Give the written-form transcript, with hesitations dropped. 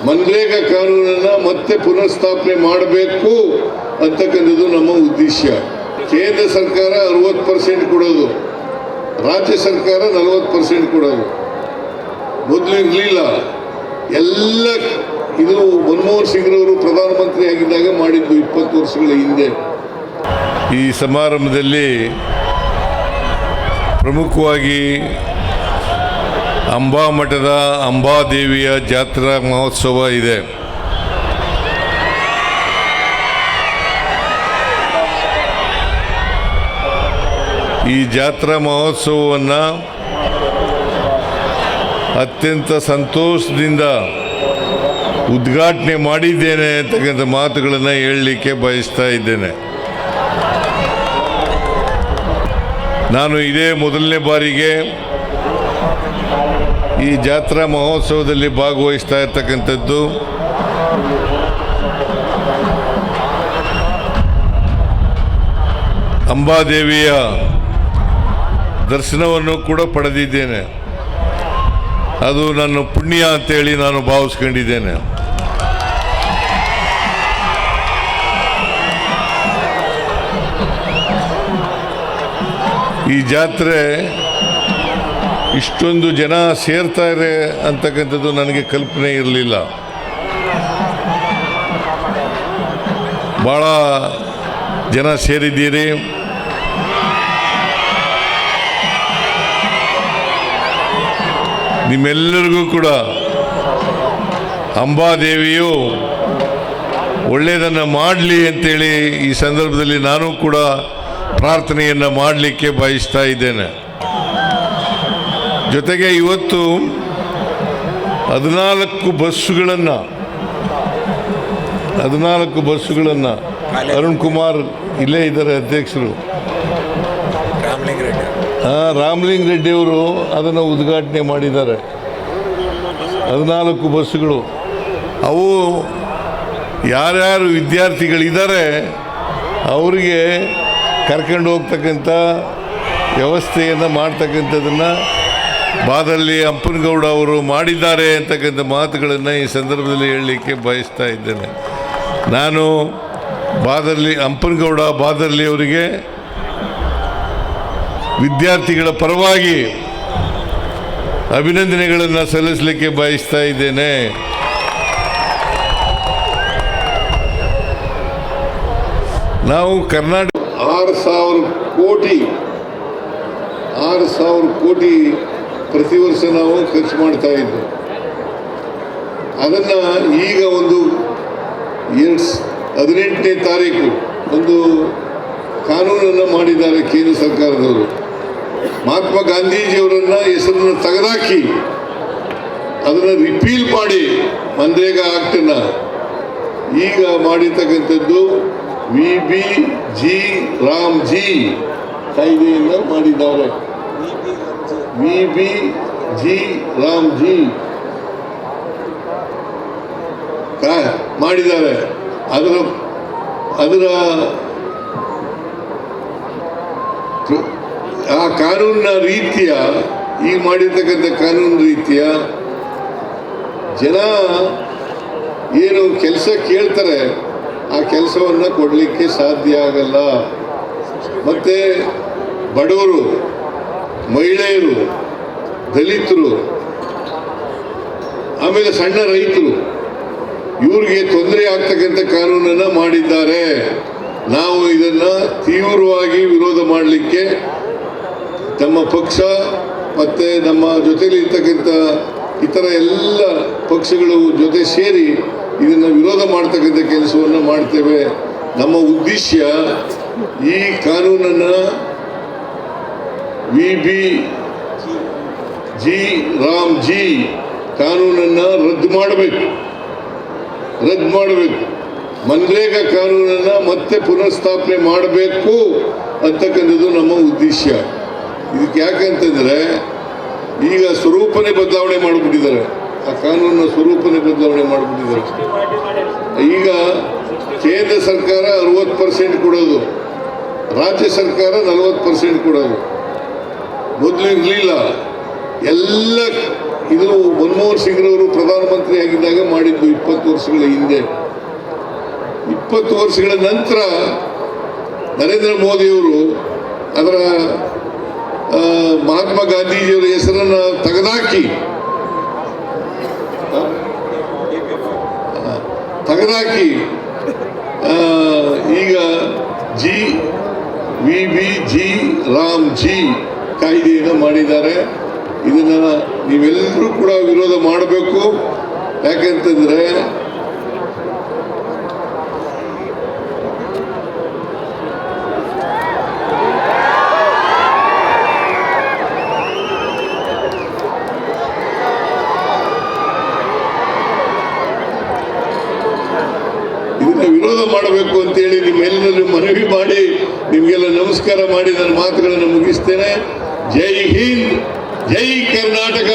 ಮನ್ರೇಗಾ ಕಾನೂನನ್ನು ಮತ್ತೆ ಪುನರ್ಸ್ಥಾಪನೆ ಮಾಡಬೇಕು ಅಂತಕ್ಕಂಥದ್ದು ನಮ್ಮ ಉದ್ದೇಶ. ಕೇಂದ್ರ ಸರ್ಕಾರ 60% ಕೊಡೋದು, ರಾಜ್ಯ ಸರ್ಕಾರ 40% ಕೊಡೋದು. ಮೊದಲು ಇರಲಿಲ್ಲ. ಎಲ್ಲ ಇದು ಮನಮೋಹನ್ ಸಿಂಗ್ರವರು ಪ್ರಧಾನಮಂತ್ರಿ ಆಗಿದ್ದಾಗ ಮಾಡಿದ್ದು 20 ವರ್ಷಗಳ ಹಿಂದೆ. ಈ ಸಮಾರಂಭದಲ್ಲಿ ಪ್ರಮುಖವಾಗಿ ಅಂಬಾ ಮಠದ ಅಂಬಾದೇವಿಯ ಜಾತ್ರಾ ಮಹೋತ್ಸವ ಇದೆ. ಈ ಜಾತ್ರಾ ಮಹೋತ್ಸವವನ್ನು ಅತ್ಯಂತ ಸಂತೋಷದಿಂದ ಉದ್ಘಾಟನೆ ಮಾಡಿದ್ದೇನೆ ಅಂತಕ್ಕಂಥ ಮಾತುಗಳನ್ನು ಹೇಳಲಿಕ್ಕೆ ಬಯಸ್ತಾ ಇದ್ದೇನೆ. ನಾನು ಇದೇ ಮೊದಲನೇ ಬಾರಿಗೆ ಈ ಜಾತ್ರಾ ಮಹೋತ್ಸವದಲ್ಲಿ ಭಾಗವಹಿಸ್ತಾ ಇರ್ತಕ್ಕಂಥದ್ದು. ಅಂಬಾದೇವಿಯ ದರ್ಶನವನ್ನು ಕೂಡ ಪಡೆದಿದ್ದೇನೆ. ಅದು ನನ್ನ ಪುಣ್ಯ ಅಂತೇಳಿ ನಾನು ಭಾವಿಸ್ಕೊಂಡಿದ್ದೇನೆ. ಈ ಜಾತ್ರೆ ಇಷ್ಟೊಂದು ಜನ ಸೇರ್ತಾರೆ ಅಂತಕ್ಕಂಥದ್ದು ನನಗೆ ಕಲ್ಪನೆ ಇರಲಿಲ್ಲ. ಭಾಳ ಜನ ಸೇರಿದ್ದೀರಿ. ನಿಮ್ಮೆಲ್ಲರಿಗೂ ಕೂಡ ಅಂಬಾದೇವಿಯು ಒಳ್ಳೆಯದನ್ನು ಮಾಡಲಿ ಅಂತೇಳಿ ಈ ಸಂದರ್ಭದಲ್ಲಿ ನಾನು ಕೂಡ ಪ್ರಾರ್ಥನೆಯನ್ನು ಮಾಡಲಿಕ್ಕೆ ಬಯಸ್ತಾ ಇದ್ದೇನೆ. ಜೊತೆಗೆ ಇವತ್ತು 14 ಬಸ್ಸುಗಳನ್ನು ಅರುಣ್ ಕುಮಾರ್ ಇಲ್ಲೇ ಇದ್ದಾರೆ, ಅಧ್ಯಕ್ಷರು ರಾಮಲಿಂಗ ರೆಡ್ಡಿ ಅವರು ಅದನ್ನು ಉದ್ಘಾಟನೆ ಮಾಡಿದ್ದಾರೆ. 14 ಬಸ್ಸುಗಳು. ಅವು ಯಾರ್ಯಾರು ವಿದ್ಯಾರ್ಥಿಗಳಿದ್ದಾರೆ ಅವರಿಗೆ ಕರ್ಕೊಂಡು ಹೋಗ್ತಕ್ಕಂಥ ವ್ಯವಸ್ಥೆಯನ್ನು ಮಾಡ್ತಕ್ಕಂಥದ್ದನ್ನು ಬಾದಲ್ಲಿ ಹಂಪನಗೌಡ ಅವರು ಮಾಡಿದ್ದಾರೆ ಅಂತಕ್ಕಂಥ ಮಾತುಗಳನ್ನು ಈ ಸಂದರ್ಭದಲ್ಲಿ ಹೇಳಲಿಕ್ಕೆ ಬಯಸ್ತಾ ಇದ್ದೇನೆ. ನಾನು ಹಂಪನಗೌಡ ಬಾದರ್ಲಿ ಅವರಿಗೆ ವಿದ್ಯಾರ್ಥಿಗಳ ಪರವಾಗಿ ಅಭಿನಂದನೆಗಳನ್ನು ಸಲ್ಲಿಸಲಿಕ್ಕೆ ಬಯಸ್ತಾ ಇದ್ದೇನೆ. ನಾವು ಕರ್ನಾಟಕ 6,000 ಕೋಟಿ ಪ್ರತಿ ವರ್ಷ ನಾವು ಖರ್ಚು ಮಾಡ್ತಾ ಇದ್ವಿ. ಅದನ್ನು ಈಗ ಒಂದು 18ನೇ ತಾರೀಕು ಒಂದು ಕಾನೂನನ್ನು ಮಾಡಿದ್ದಾರೆ ಕೇಂದ್ರ ಸರ್ಕಾರದವರು. ಮಹಾತ್ಮ ಗಾಂಧೀಜಿಯವರನ್ನ ಹೆಸರನ್ನು ತೆಗೆದಾಕಿ ಅದನ್ನು ರಿಪೀಲ್ ಮಾಡಿ ಮನ್ರೇಗಾ ಆಕ್ಟನ್ನು ಈಗ ಮಾಡಿರ್ತಕ್ಕಂಥದ್ದು VBG ರಾಮ್ಜಿ ಕಾಯ್ದೆಯನ್ನು ಮಾಡಿದ್ದಾರೆ. VBG ರಾಮ್ಜಿ ಮಾಡಿದ್ದಾರೆ. ಅದರ ಆ ಕಾನೂನಿನ ರೀತಿಯ ಈಗ ಮಾಡಿರ್ತಕ್ಕಂಥ ಕಾನೂನು ರೀತಿಯ ಜನ ಏನು ಕೆಲಸ ಕೇಳ್ತಾರೆ ಆ ಕೆಲಸವನ್ನು ಕೊಡಲಿಕ್ಕೆ ಸಾಧ್ಯ ಆಗಲ್ಲ. ಮತ್ತು ಬಡವರು, ಮಹಿಳೆಯರು, ದಲಿತರು, ಆಮೇಲೆ ಸಣ್ಣ ರೈತರು ಇವ್ರಿಗೆ ತೊಂದರೆ ಆಗ್ತಕ್ಕಂಥ ಕಾನೂನನ್ನು ಮಾಡಿದ್ದಾರೆ. ನಾವು ಇದನ್ನು ತೀವ್ರವಾಗಿ ವಿರೋಧ ಮಾಡಲಿಕ್ಕೆ ನಮ್ಮ ಪಕ್ಷ ಮತ್ತು ನಮ್ಮ ಜೊತೆಲಿ ಇರ್ತಕ್ಕಂಥ ಇತರ ಎಲ್ಲ ಪಕ್ಷಗಳು ಜೊತೆ ಸೇರಿ ಇದನ್ನು ವಿರೋಧ ಮಾಡ್ತಕ್ಕಂಥ ಕೆಲಸವನ್ನು ಮಾಡ್ತೇವೆ. ನಮ್ಮ ಉದ್ದೇಶ ಈ ಕಾನೂನನ್ನು VBG ರಾಮ್ಜಿ ಕಾನೂನನ್ನು ರದ್ದು ಮಾಡಬೇಕು. ಮನ್ರೇಗಾ ಕಾನೂನನ್ನು ಮತ್ತೆ ಪುನರ್ಸ್ಥಾಪನೆ ಮಾಡಬೇಕು ಅಂತಕ್ಕಂಥದ್ದು ನಮ್ಮ ಉದ್ದೇಶ. ಇದಕ್ಕೆ ಯಾಕಂತಂದರೆ ಈಗ ಸ್ವರೂಪನೇ ಬದಲಾವಣೆ ಮಾಡಿಬಿಟ್ಟಿದ್ದಾರೆ. ಆ ಕಾನೂನಿನ ಸ್ವರೂಪನೇ ಬದಲಾವಣೆ ಮಾಡಿಬಿಟ್ಟಿದ್ದಾರೆ. ಈಗ ಕೇಂದ್ರ ಸರ್ಕಾರ 60% ಕೊಡೋದು, ರಾಜ್ಯ ಸರ್ಕಾರ 40% ಕೊಡೋದು. ಮೊದಲು ಇರಲಿಲ್ಲ. ಎಲ್ಲ ಇದು ಮನಮೋಹನ್ ಸಿಂಗ್ರವರು ಪ್ರಧಾನಮಂತ್ರಿ ಆಗಿದ್ದಾಗ ಮಾಡಿದ್ದು 20 ವರ್ಷಗಳ ಹಿಂದೆ. 20 ವರ್ಷಗಳ ನಂತರ ನರೇಂದ್ರ ಮೋದಿಯವರು ಅದರ ಮಹಾತ್ಮ ಗಾಂಧೀಜಿಯವರ ಹೆಸರನ್ನು ತೆಗೆದಾಕಿ ಈಗ GVBG ರಾಮ್ಜಿ ಕಾಯ್ದೆಯನ್ನು ಮಾಡಿದ್ದಾರೆ. ಇದನ್ನು ನೀವೆಲ್ಲರೂ ಕೂಡ ವಿರೋಧ ಮಾಡಬೇಕು. ಯಾಕೆಂತಂದ್ರೆ ವಿರೋಧ ಮಾಡಬೇಕು ಅಂತೇಳಿ ನಿಮ್ಮೆಲ್ಲರೂ ಮನವಿ ಮಾಡಿ ನಿಮಗೆಲ್ಲ ನಮಸ್ಕಾರ ಮಾಡಿ ನನ್ನ ಮಾತುಗಳನ್ನು ಮುಗಿಸ್ತೇನೆ. ಜೈ ಹಿಂದ್, ಜೈ ಕರ್ನಾಟಕ.